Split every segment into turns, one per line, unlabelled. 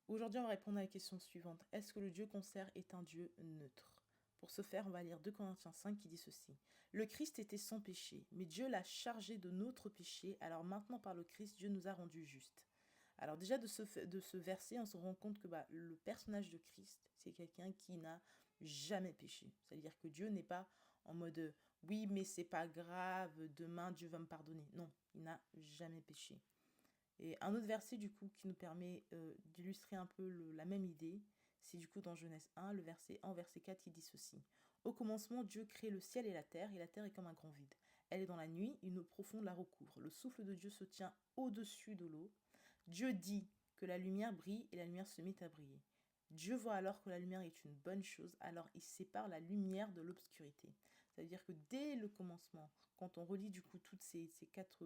Aujourd'hui, on va répondre à la question suivante. Est-ce que le Dieu qu'on sert est un Dieu neutre? Pour ce faire, on va lire 2 Corinthiens 5 qui dit ceci. Le Christ était sans péché, mais Dieu l'a chargé de notre péché, alors maintenant par le Christ, Dieu nous a rendus justes. Alors déjà de ce verset, on se rend compte que le personnage de Christ, c'est quelqu'un qui n'a jamais péché. C'est-à-dire que Dieu n'est pas en mode oui, mais c'est pas grave, demain Dieu va me pardonner. Non, il n'a jamais péché. Et un autre verset du coup qui nous permet d'illustrer un peu la même idée, c'est du coup dans Genèse 1, le verset 1, verset 4, il dit ceci. Au commencement, Dieu crée le ciel et la terre est comme un grand vide. Elle est dans la nuit, une eau profonde la recouvre. Le souffle de Dieu se tient au-dessus de l'eau. Dieu dit que la lumière brille et la lumière se met à briller. Dieu voit alors que la lumière est une bonne chose, alors il sépare la lumière de l'obscurité. C'est-à-dire que dès le commencement, quand on relit du coup toutes ces quatre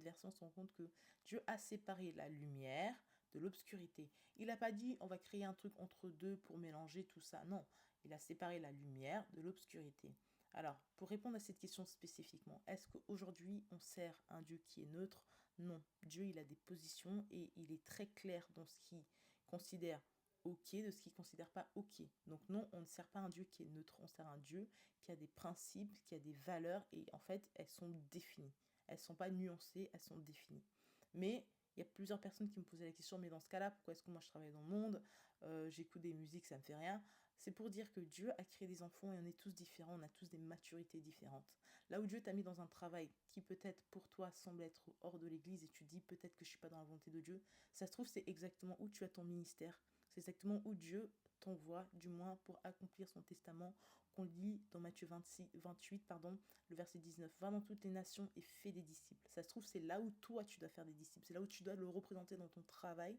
versets, on se rend compte que Dieu a séparé la lumière de l'obscurité. Il n'a pas dit on va créer un truc entre deux pour mélanger tout ça. Non, il a séparé la lumière de l'obscurité. Alors, pour répondre à cette question spécifiquement, est-ce qu'aujourd'hui on sert un Dieu qui est neutre? Non. Dieu, il a des positions et il est très clair dans ce qu'il considère ok, de ce qu'il considère pas ok. Donc non, on ne sert pas un Dieu qui est neutre, on sert un Dieu qui a des principes, qui a des valeurs et en fait, elles sont définies. Elles ne sont pas nuancées, elles sont définies. Mais il y a plusieurs personnes qui me posaient la question, mais dans ce cas-là, pourquoi est-ce que moi je travaille dans le monde, j'écoute des musiques, ça me fait rien. C'est pour dire que Dieu a créé des enfants et on est tous différents, on a tous des maturités différentes. Là où Dieu t'a mis dans un travail qui peut-être pour toi semble être hors de l'église et tu dis peut-être que je suis pas dans la volonté de Dieu, ça se trouve c'est exactement où tu as ton ministère, c'est exactement où Dieu t'envoie, du moins pour accomplir son testament, qu'on lit dans Matthieu 28, le verset 19. Va dans toutes les nations et fais des disciples. Ça se trouve, c'est là où toi, tu dois faire des disciples. C'est là où tu dois le représenter dans ton travail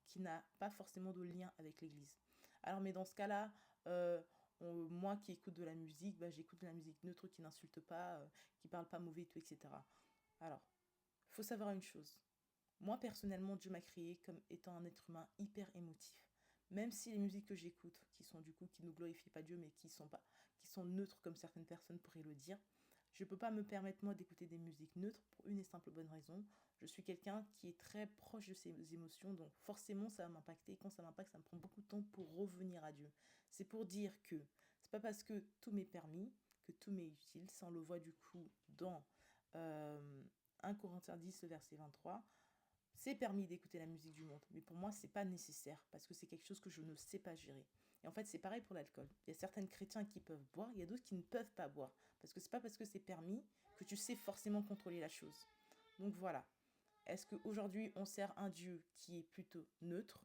qui n'a pas forcément de lien avec l'Église. Alors, mais dans ce cas-là, moi qui écoute de la musique, j'écoute de la musique neutre qui n'insulte pas, qui parle pas mauvais et tout, etc. Alors, faut savoir une chose. Moi, personnellement, Dieu m'a créé comme étant un être humain hyper émotif. Même si les musiques que j'écoute, qui sont du coup, qui ne glorifient pas Dieu, mais qui sont pas, qui sont neutres comme certaines personnes pourraient le dire, je ne peux pas me permettre moi d'écouter des musiques neutres pour une et simple bonne raison. Je suis quelqu'un qui est très proche de ses émotions, donc forcément ça va m'impacter. Et quand ça m'impacte, ça me prend beaucoup de temps pour revenir à Dieu. C'est pour dire que c'est pas parce que tout m'est permis que tout m'est utile. Ça on le voit du coup dans 1 Corinthiens 10, verset 23. C'est permis d'écouter la musique du monde, mais pour moi, c'est pas nécessaire parce que c'est quelque chose que je ne sais pas gérer. Et en fait, c'est pareil pour l'alcool. Il y a certains chrétiens qui peuvent boire, il y a d'autres qui ne peuvent pas boire parce que c'est pas parce que c'est permis que tu sais forcément contrôler la chose. Donc voilà. Est-ce qu'aujourd'hui on sert un Dieu qui est plutôt neutre